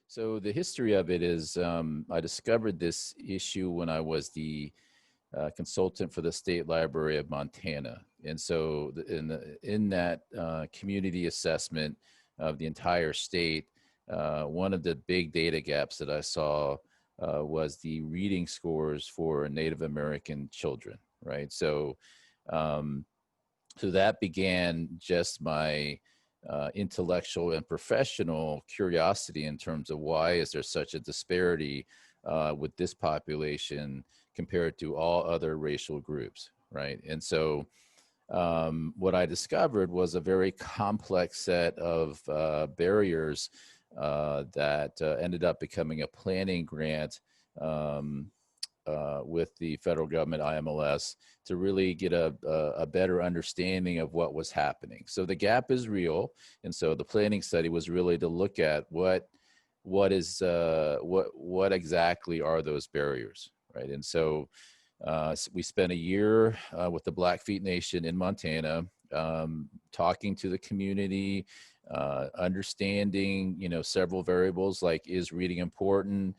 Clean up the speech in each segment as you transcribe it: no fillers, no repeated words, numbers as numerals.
So the history of it is I discovered this issue when I was the consultant for the State Library of Montana. And so in that community assessment of the entire state, one of the big data gaps that I saw was the reading scores for Native American children, right? Um, so that began just my intellectual and professional curiosity in terms of why is there such a disparity with this population compared to all other racial groups, right? And so what I discovered was a very complex set of barriers that ended up becoming a planning grant um, with the federal government, IMLS, to really get a better understanding of what was happening. So the gap is real, and so the planning study was really to look at what exactly are those barriers, right? And so we spent a year with the Blackfeet Nation in Montana, talking to the community, understanding, several variables like, is reading important?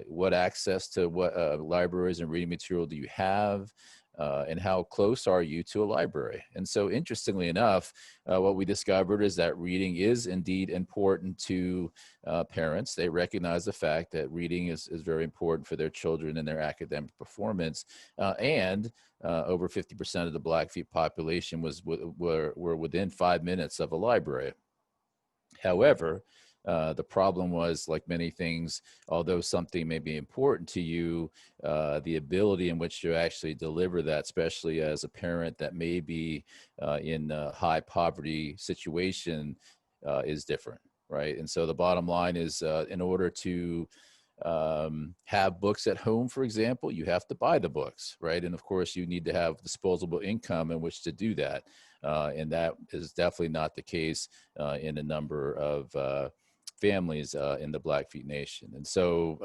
What access to what libraries and reading material do you have? And how close are you to a library? And so interestingly enough, what we discovered is that reading is indeed important to parents. They recognize the fact that reading is very important for their children and their academic performance. And over 50% of the Blackfeet population were within 5 minutes of a library. However, the problem was, like many things, although something may be important to you, the ability in which to actually deliver that, especially as a parent that may be in a high poverty situation, is different, right? And so the bottom line is, in order to have books at home, for example, you have to buy the books, right? And of course, you need to have disposable income in which to do that. And that is definitely not the case in a number of families in the Blackfeet Nation. And so,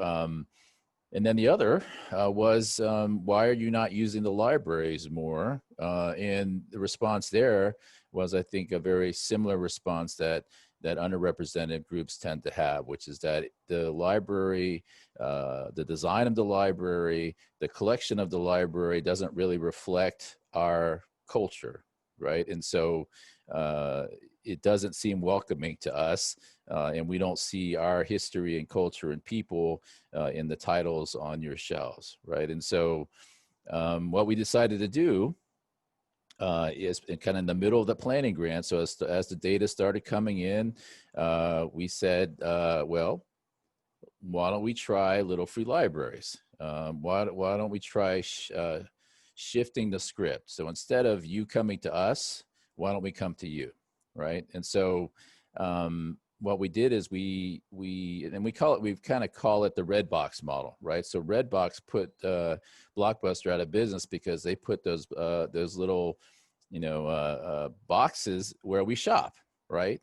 and then the other was, why are you not using the libraries more? And the response there was, I think, a very similar response that underrepresented groups tend to have, which is that the library, the design of the library, the collection of the library doesn't really reflect our culture, right? And so it doesn't seem welcoming to us, and we don't see our history and culture and people in the titles on your shelves, right? And so what we decided to do is kind of in the middle of the planning grant. So as the data started coming in, we said, well, why don't we try little free libraries? Why don't we try shifting the script? So instead of you coming to us, why don't we come to you, right? And so what we did is we kind of call it the red box model, right? So Redbox put Blockbuster out of business because they put those little boxes where we shop, right?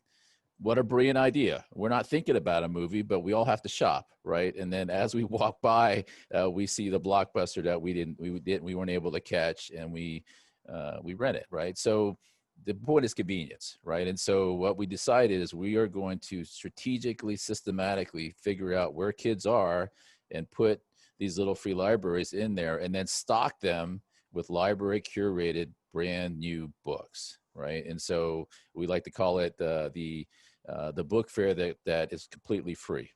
What a brilliant idea. We're not thinking about a movie, but we all have to shop, right? And then as we walk by, we see the Blockbuster that we weren't able to catch, and we rent it, right? So the point is convenience, right? And so what we decided is we are going to strategically, systematically figure out where kids are and put these little free libraries in there, and then stock them with library curated brand new books, right? And so we like to call it the book fair that is completely free,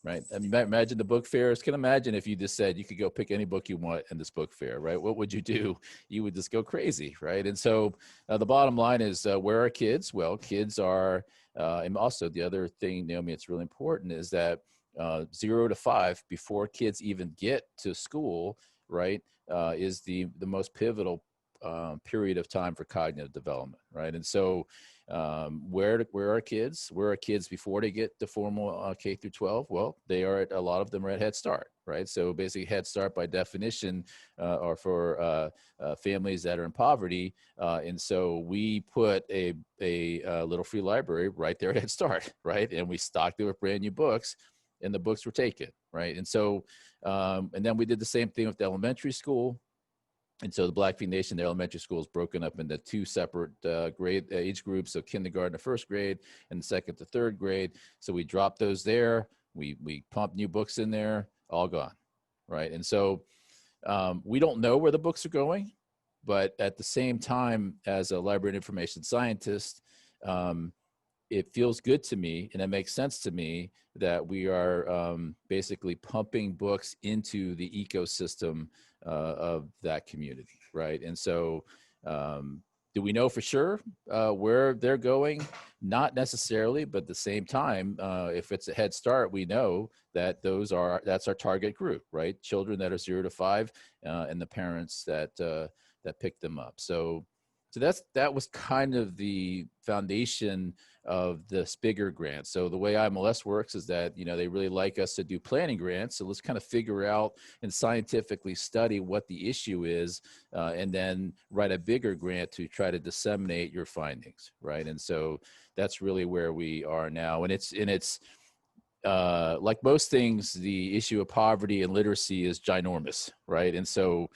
right? I mean, imagine the book fairs. Can imagine if you just said you could go pick any book you want in this book fair, right? What would you do? You would just go crazy, right? And so the bottom line is, where are kids? Well, kids are, and also the other thing, Naomi, it's really important, is that 0 to 5, before kids even get to school, right, is the most pivotal period of time for cognitive development, right? And so where are kids? Where are kids before they get to formal K through 12? Well, a lot of them are at Head Start, right? So basically Head Start by definition are for families that are in poverty. And so we put a little free library right there at Head Start, right? And we stocked it with brand new books, and the books were taken, right? And so, and then we did the same thing with the elementary school. And so the Blackfeet Nation, the elementary school, is broken up into 2 separate age groups, so kindergarten to 1st grade and 2nd to 3rd grade. So we dropped those there. We pump new books in there, all gone, right? And so we don't know where the books are going, but at the same time, as a library and information scientist, it feels good to me and it makes sense to me that we are basically pumping books into the ecosystem of that community, right? And so do we know for sure where they're going? Not necessarily, but at the same time, if it's a Head Start, we know that that's our target group, right? Children that are 0 to 5 and the parents that pick them up. So that was kind of the foundation of this bigger grant. So the way IMLS works is that, they really like us to do planning grants. So let's kind of figure out and scientifically study what the issue is, and then write a bigger grant to try to disseminate your findings, right? And so that's really where we are now. And it's like most things, the issue of poverty and literacy is ginormous, right? And so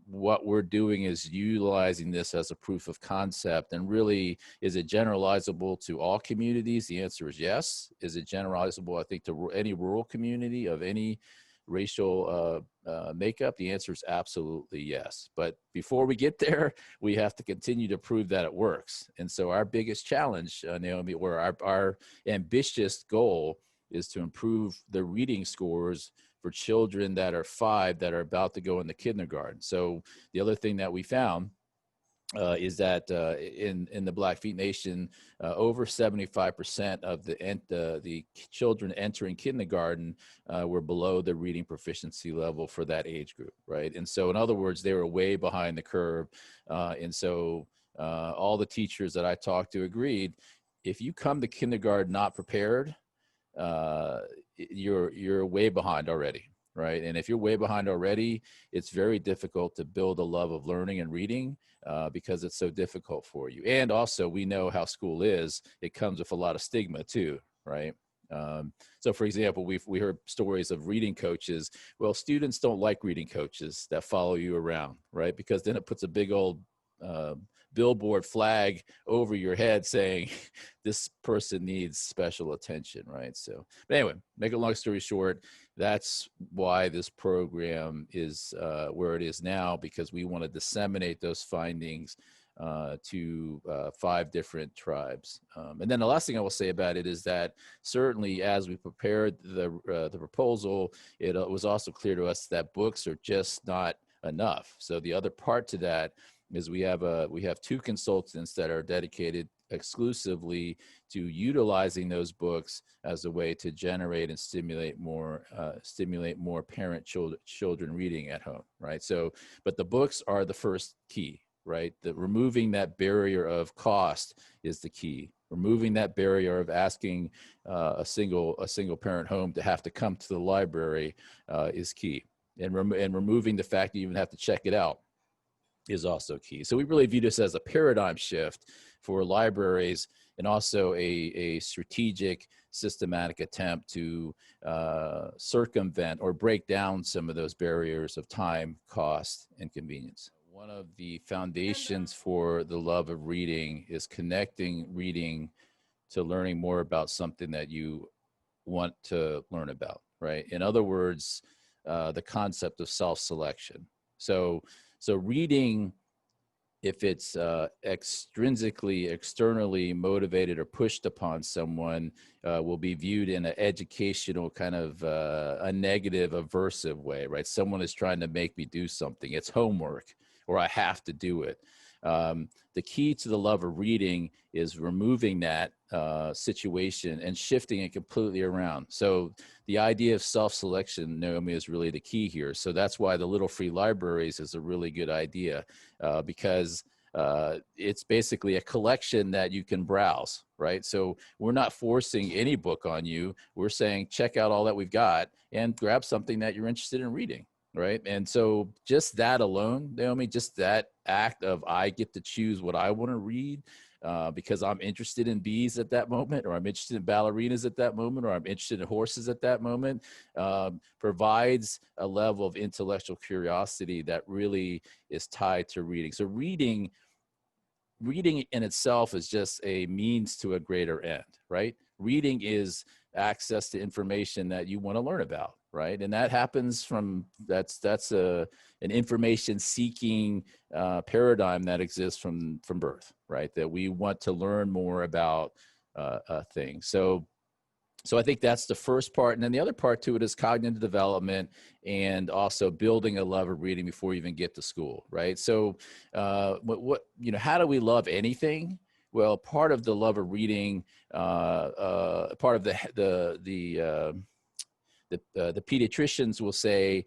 what we're doing is utilizing this as a proof of concept. And really, is it generalizable to all communities? The answer is yes. Is it generalizable, I think, to any rural community of any racial makeup? The answer is absolutely yes. But before we get there, we have to continue to prove that it works. And so our biggest challenge, Naomi, or our ambitious goal is to improve the reading scores for children that are 5 that are about to go into kindergarten. So the other thing that we found is that in the Blackfeet Nation, over 75% of the children entering kindergarten were below the reading proficiency level for that age group, right? And so in other words, they were way behind the curve. And so all the teachers that I talked to agreed, if you come to kindergarten not prepared, you're way behind already, right? And if you're way behind already, it's very difficult to build a love of learning and reading because it's so difficult for you. And also, we know how school is. It comes with a lot of stigma too, right? So for example, we heard stories of reading coaches. Well, students don't like reading coaches that follow you around, right? Because then it puts a big old billboard flag over your head saying this person needs special attention, right? So, but anyway, make a long story short, that's why this program is where it is now, because we want to disseminate those findings to 5 different tribes. And then the last thing I will say about it is that certainly as we prepared the proposal, it was also clear to us that books are just not enough. So the other part to that is we have 2 consultants that are dedicated exclusively to utilizing those books as a way to generate and stimulate more parent children reading at home, right? So, but the books are the first key, right? Removing that barrier of cost is the key. Removing that barrier of asking a single parent home to have to come to the library is key, and removing the fact that you even have to check it out is also key. So we really view this as a paradigm shift for libraries, and also a strategic, systematic attempt to circumvent or break down some of those barriers of time, cost, and convenience. One of the foundations for the love of reading is connecting reading to learning more about something that you want to learn about, right? In other words, the concept of self-selection. So reading, if it's extrinsically, externally motivated or pushed upon someone, will be viewed in an educational kind of a negative, aversive way, right? Someone is trying to make me do something. It's homework, or I have to do it. The key to the love of reading is removing that situation and shifting it completely around. So the idea of self-selection, Naomi, is really the key here. So that's why the Little Free Libraries is a really good idea, because it's basically a collection that you can browse, right? So we're not forcing any book on you. We're saying, check out all that we've got and grab something that you're interested in reading. Right. And so just that alone, Naomi, just that act of I get to choose what I want to read because I'm interested in bees at that moment, or I'm interested in ballerinas at that moment, or I'm interested in horses at that moment, provides a level of intellectual curiosity that really is tied to reading. So reading reading in itself is just a means to a greater end, right? Reading is access to information that you want to learn about, right? And that happens from that's an information seeking paradigm that exists from birth, right? That we want to learn more about things. So I think that's the first part. And then the other part to it is cognitive development and also building a love of reading before you even get to school, right? So how do we love anything? Well, part of the love of reading, part of the pediatricians will say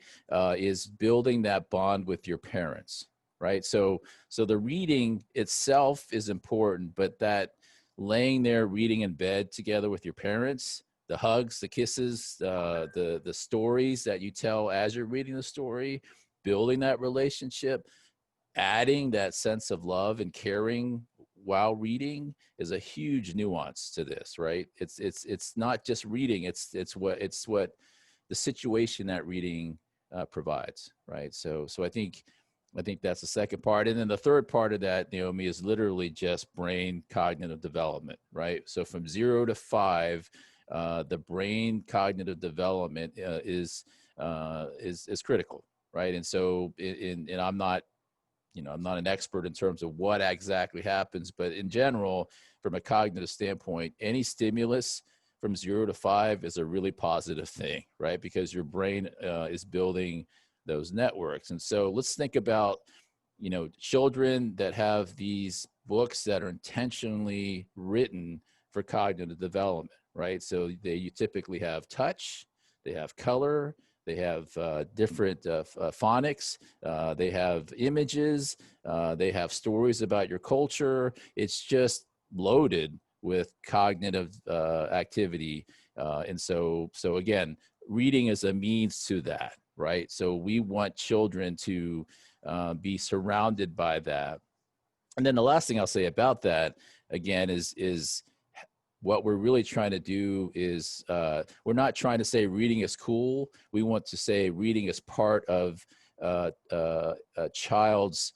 is building that bond with your parents, right? So the reading itself is important, but that laying there reading in bed together with your parents, the hugs, the kisses, the stories that you tell as you're reading the story, building that relationship, adding that sense of love and caring while reading is a huge nuance to this, right? It's not just reading, it's what the situation that reading provides, right? So I think that's the second part. And then the third part of that, Naomi, is literally just brain cognitive development, right? So from 0 to 5, the brain cognitive development is critical, right? And so, and I'm not an expert in terms of what exactly happens, but in general, from a cognitive standpoint, any stimulus from 0 to 5 is a really positive thing, right? Because your brain is building those networks. And so let's think about, children that have these books that are intentionally written for cognitive development, right? So you typically have touch, they have color, they have different phonics, they have images, they have stories about your culture. It's just loaded with cognitive activity. And so again, reading is a means to that, right? So we want children to be surrounded by that. And then the last thing I'll say about that, again, is what we're really trying to do is we're not trying to say reading is cool. We want to say reading is part of a child's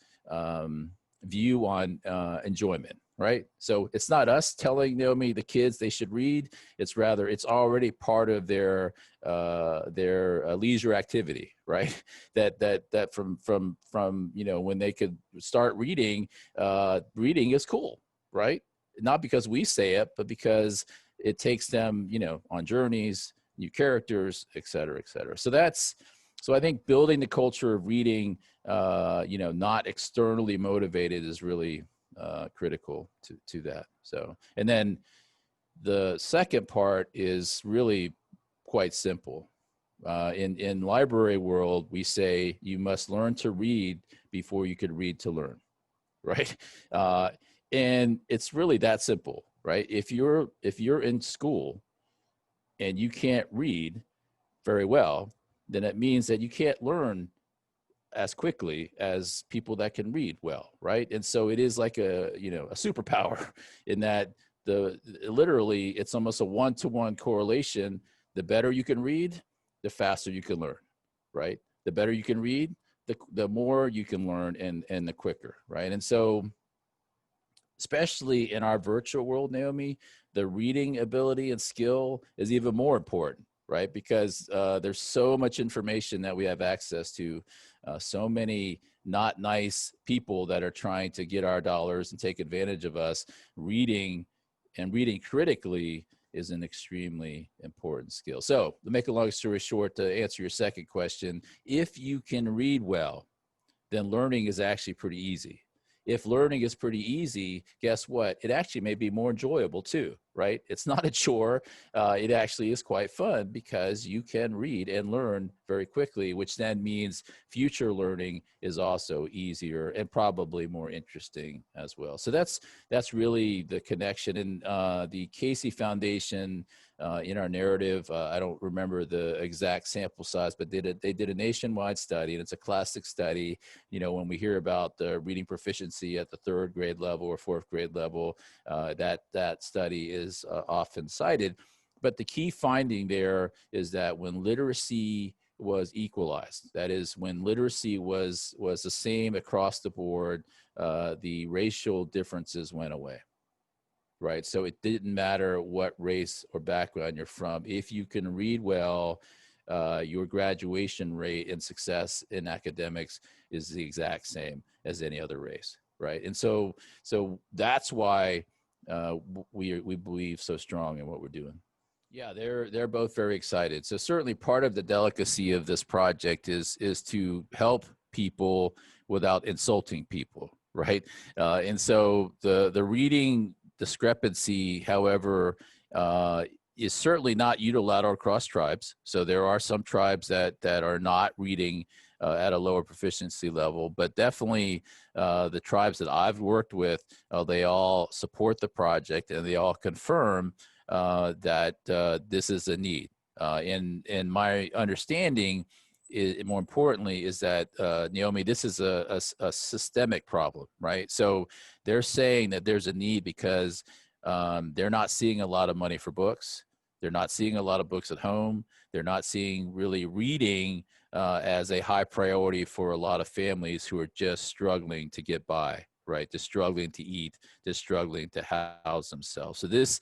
view on enjoyment, right? So it's not us telling Naomi the kids they should read. It's rather it's already part of their leisure activity, right? That from when they could start reading, reading is cool, right? Not because we say it, but because it takes them, on journeys, new characters, et cetera, et cetera. So I think building the culture of reading, not externally motivated is really critical to that. So, and then the second part is really quite simple. In library world, we say you must learn to read before you could read to learn, right? And it's really that simple, right? If you're in school and you can't read very well, then it means that you can't learn as quickly as people that can read well, right? And so it is like a superpower in that literally it's almost a one-to-one correlation. The better you can read, the faster you can learn, right? The better you can read, the more you can learn and the quicker, right? And so especially in our virtual world, Naomi, the reading ability and skill is even more important, right? Because there's so much information that we have access to, so many not nice people that are trying to get our dollars and take advantage of us. Reading critically is an extremely important skill. So to make a long story short, to answer your second question, if you can read well, then learning is actually pretty easy. If learning is pretty easy, guess what? It actually may be more enjoyable too, right? It's not a chore. It actually is quite fun because you can read and learn very quickly, which then means future learning is also easier and probably more interesting as well. So that's really the connection. And the Casey Foundation, in our narrative, I don't remember the exact sample size, but they did a nationwide study, and it's a classic study. When we hear about the reading proficiency at the 3rd grade level or 4th grade level, that study is often cited. But the key finding there is that when literacy was equalized. That is, when literacy was the same across the board, the racial differences went away. Right. So it didn't matter what race or background you're from. If you can read well, your graduation rate and success in academics is the exact same as any other race. Right. And so that's why we believe so strong in what we're doing. Yeah, they're both very excited. So certainly part of the delicacy of this project is to help people without insulting people, right? And so the reading discrepancy, however, is certainly not unilateral across tribes. So there are some tribes that are not reading at a lower proficiency level, but definitely the tribes that I've worked with, they all support the project and they all confirm that this is a need. And my understanding is, more importantly, is that Naomi, this is a systemic problem, right? So they're saying that there's a need because they're not seeing a lot of money for books. They're not seeing a lot of books at home. They're not seeing really reading as a high priority for a lot of families who are just struggling to get by, right? Just struggling to eat, just struggling to house themselves. So this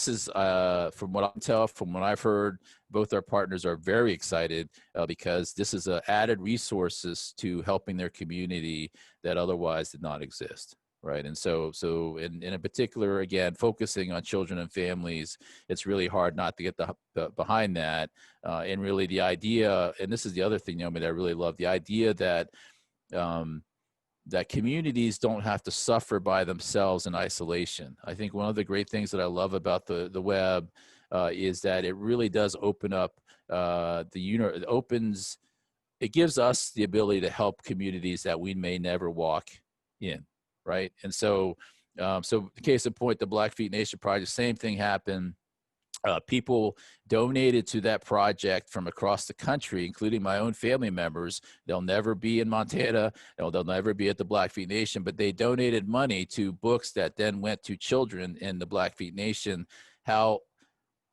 is, from what I can tell, from what I've heard, both our partners are very excited because this is added resources to helping their community that otherwise did not exist. Right. And so in particular, again, focusing on children and families, it's really hard not to get behind that. And really the idea, and this is the other thing, Naomi, that I really love, the idea that that communities don't have to suffer by themselves in isolation. I think one of the great things that I love about the web is that it really does open up it gives us the ability to help communities that we may never walk in, right? And so the case in point, the Blackfeet Nation Project, same thing happened. People donated to that project from across the country, including my own family members. They'll never be in Montana. They'll never be at the Blackfeet Nation, but they donated money to books that then went to children in the Blackfeet Nation. How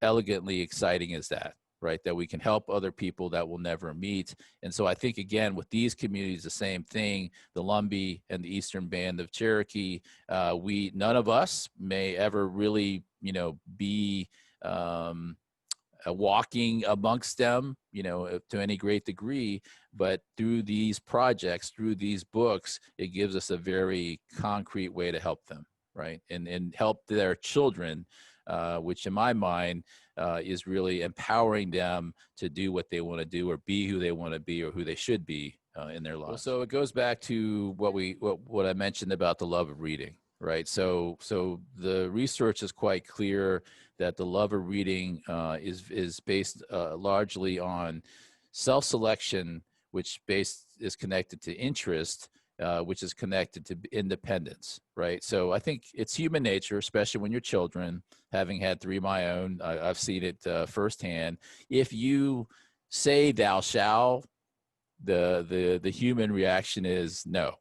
elegantly exciting is that, right? That we can help other people that we'll never meet. And so I think, again, with these communities, the same thing, the Lumbee and the Eastern Band of Cherokee, none of us may ever really, be walking amongst them, to any great degree, but through these projects, through these books, it gives us a very concrete way to help them, right? And help their children, which in my mind is really empowering them to do what they want to do or be who they want to be or who they should be in their lives. So it goes back to what I mentioned about the love of reading, right? So the research is quite clear that the love of reading is based largely on self-selection, which is connected to interest, which is connected to independence, right? So I think it's human nature, especially when you're children. Having had 3 of my own, I've seen it firsthand. If you say "thou shalt," the human reaction is no,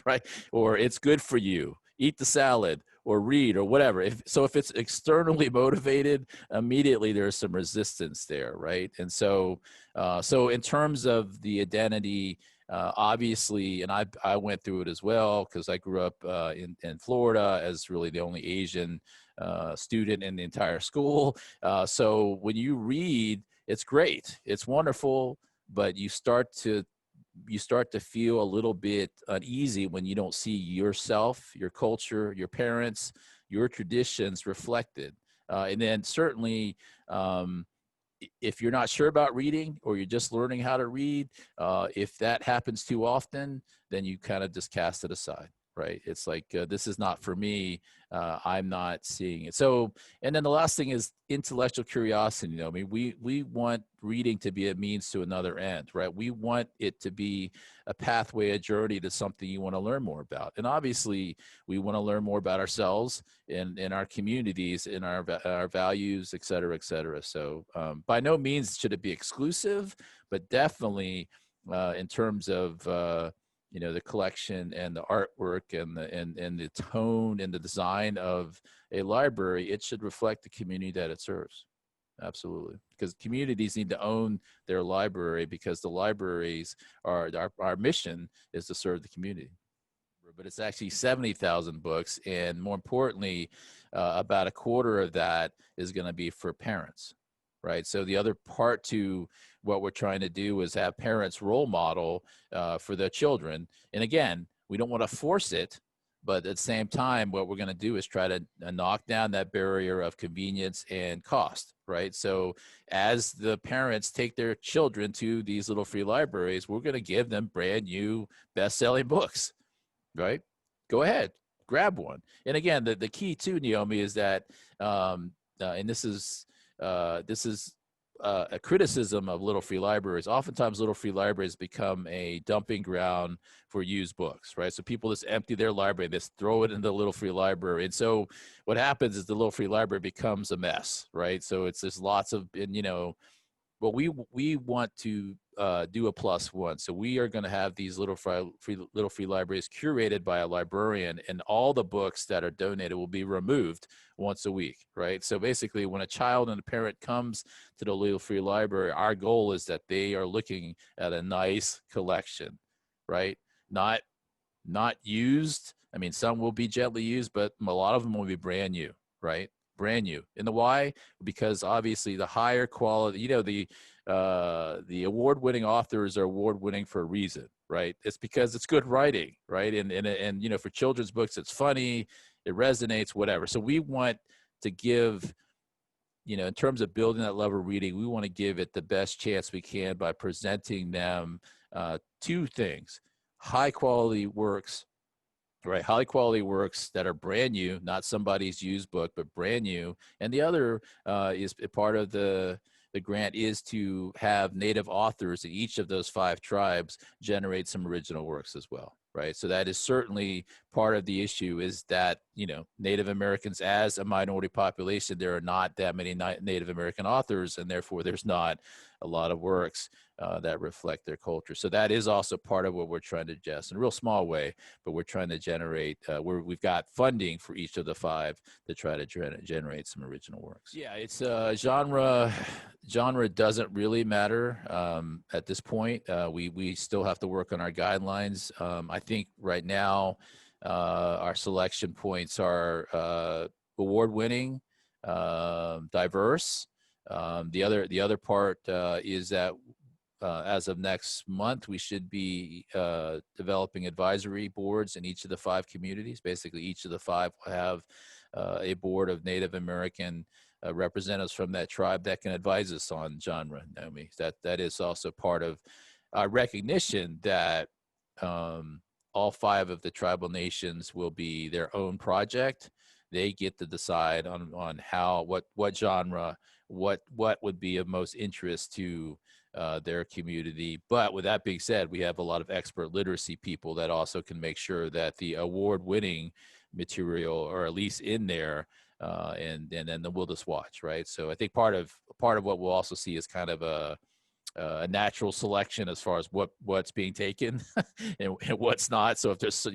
right? Or it's good for you, eat the salad, or read, or whatever. If it's externally motivated, immediately there's some resistance there, right? And so in terms of the identity, obviously, and I went through it as well because I grew up in Florida as really the only Asian student in the entire school. So when you read, it's great, it's wonderful, but you start to feel a little bit uneasy when you don't see yourself, your culture, your parents, your traditions reflected. And then certainly, if you're not sure about reading or you're just learning how to read, if that happens too often, then you kind of just cast it aside, right? It's like, this is not for me. I'm not seeing it. So, and then the last thing is intellectual curiosity. I mean, we want reading to be a means to another end, right? We want it to be a pathway, a journey to something you want to learn more about. And obviously, we want to learn more about ourselves in our communities, in our values, et cetera, et cetera. So by no means should it be exclusive, but definitely in terms of the collection and the artwork and the tone and the design of a library, it should reflect the community that it serves. Absolutely. Because communities need to own their library, because the libraries are our mission is to serve the community. But it's actually 70,000 books. And more importantly, about a quarter of that is going to be for parents, right? So the other part to what we're trying to do is have parents role model for their children. And again, we don't want to force it, but at the same time, what we're going to do is try to knock down that barrier of convenience and cost, right? So as the parents take their children to these little free libraries, we're going to give them brand new best-selling books, right? Go ahead, grab one. And again, the key too, Naomi, is that, and this is a criticism of little free libraries. Oftentimes, little free libraries become a dumping ground for used books, right? So people just empty their library, they just throw it in the little free library. And so what happens is the little free library becomes a mess, right? So it's there's lots of, and well, we want to do a plus one. So we are going to have these little free libraries curated by a librarian, and all the books that are donated will be removed once a week, right? So basically, when a child and a parent comes to the little free library, our goal is that they are looking at a nice collection, right? Not used. I mean, some will be gently used, but a lot of them will be brand new, right? Brand new. And the why? Because obviously the higher quality, the award-winning authors are award-winning for a reason, right? It's because it's good writing, right? And for children's books, it's funny, it resonates, whatever. So we want to give, in terms of building that love of reading, we want to give it the best chance we can by presenting them two things: high quality works, right? High quality works that are brand new, not somebody's used book, but brand new. And the other is part of the grant is to have native authors in each of those 5 tribes generate some original works as well, right? So that is certainly part of the issue, is that, Native Americans as a minority population, there are not that many Native American authors, and therefore there's not a lot of works that reflect their culture. So that is also part of what we're trying to adjust in a real small way, but we're trying to generate, we've got funding for each of the 5 to try to generate some original works. Yeah, it's genre doesn't really matter at this point. We still have to work on our guidelines. I think right now our selection points are award-winning, diverse. The other part is that as of next month, we should be developing advisory boards in each of the 5 communities. Basically, each of the 5 will have a board of Native American representatives from that tribe that can advise us on genre. Naomi, that is also part of our recognition that all 5 of the tribal nations will be their own project. They get to decide on how, what genre, what would be of most interest to their community. But with that being said, we have a lot of expert literacy people that also can make sure that the award-winning material are at least in there, and then we'll just watch, right? So I think part of what we'll also see is kind of a natural selection as far as what's being taken and what's not. So if there's,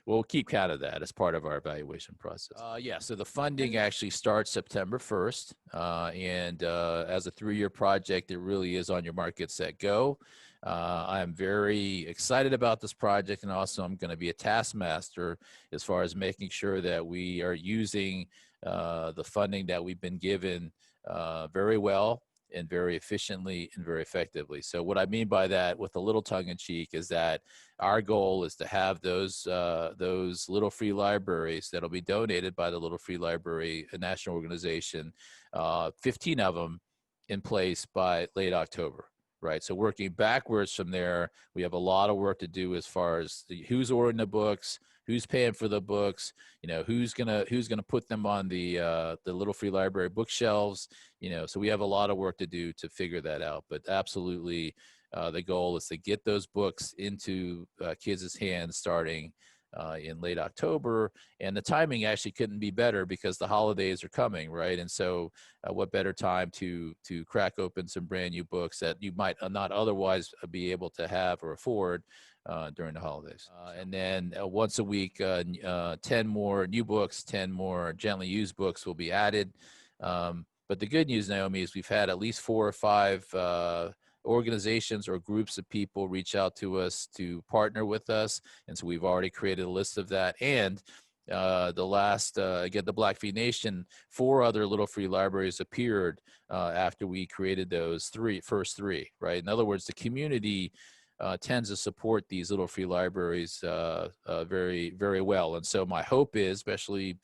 we'll keep count of that as part of our evaluation process. Yeah, so the funding actually starts September 1st. And as a 3-year project, it really is on your mark, get set, go. I'm very excited about this project, and also I'm going to be a taskmaster as far as making sure that we are using the funding that we've been given very well and very efficiently and very effectively. So what I mean by that, with a little tongue in cheek, is that our goal is to have those little free libraries that'll be donated by the Little Free Library, a national organization, 15 of them in place by late October. Right. So working backwards from there, we have a lot of work to do as far as who's ordering the books, who's paying for the books, who's gonna put them on the Little Free Library bookshelves, so we have a lot of work to do to figure that out. But absolutely, the goal is to get those books into kids' hands starting in late October. And the timing actually couldn't be better, because the holidays are coming, right? And so what better time to crack open some brand new books that you might not otherwise be able to have or afford during the holidays. And then once a week, 10 more new books, 10 more gently used books will be added. But the good news, Naomi, is we've had at least 4 or 5 organizations or groups of people reach out to us to partner with us. And so we've already created a list of that. And the last, again, the Black V Nation, 4 other Little Free Libraries appeared after we created those first three, right? In other words, the community tends to support these Little Free Libraries very, very well. And so my hope is, especially,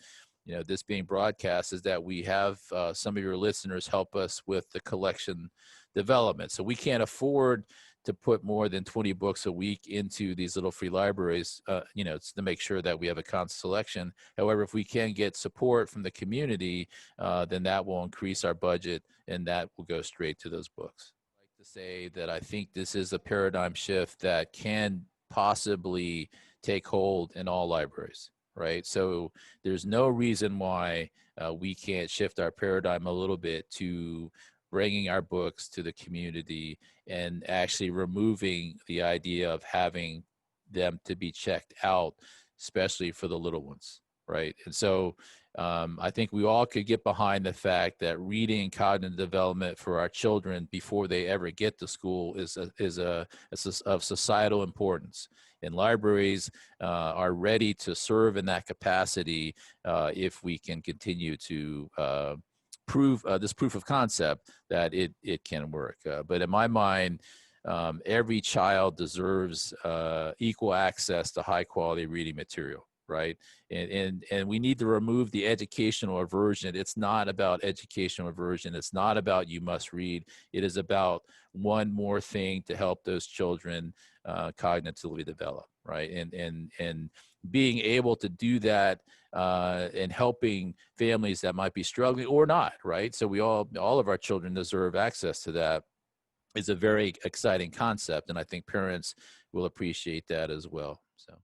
you know, this being broadcast, is that we have some of your listeners help us with the collection development. So we can't afford to put more than 20 books a week into these Little Free Libraries, you know, to make sure that we have a constant selection. However, if we can get support from the community, then that will increase our budget, and that will go straight to those books. I'd like to say that I think this is a paradigm shift that can possibly take hold in all libraries, right? So there's no reason why we can't shift our paradigm a little bit to bringing our books to the community and actually removing the idea of having them to be checked out, especially for the little ones, right? And so I think we all could get behind the fact that reading cognitive development for our children before they ever get to school is of societal importance. And libraries are ready to serve in that capacity if we can continue to prove this proof of concept that it can work. But in my mind, every child deserves equal access to high quality reading material, right? And we need to remove the educational aversion. It's not about educational aversion. It's not about you must read. It is about one more thing to help those children cognitively develop, right? And being able to do that and helping families that might be struggling or not, right? So all of our children deserve access to that is a very exciting concept, and I think parents will appreciate that as well. So.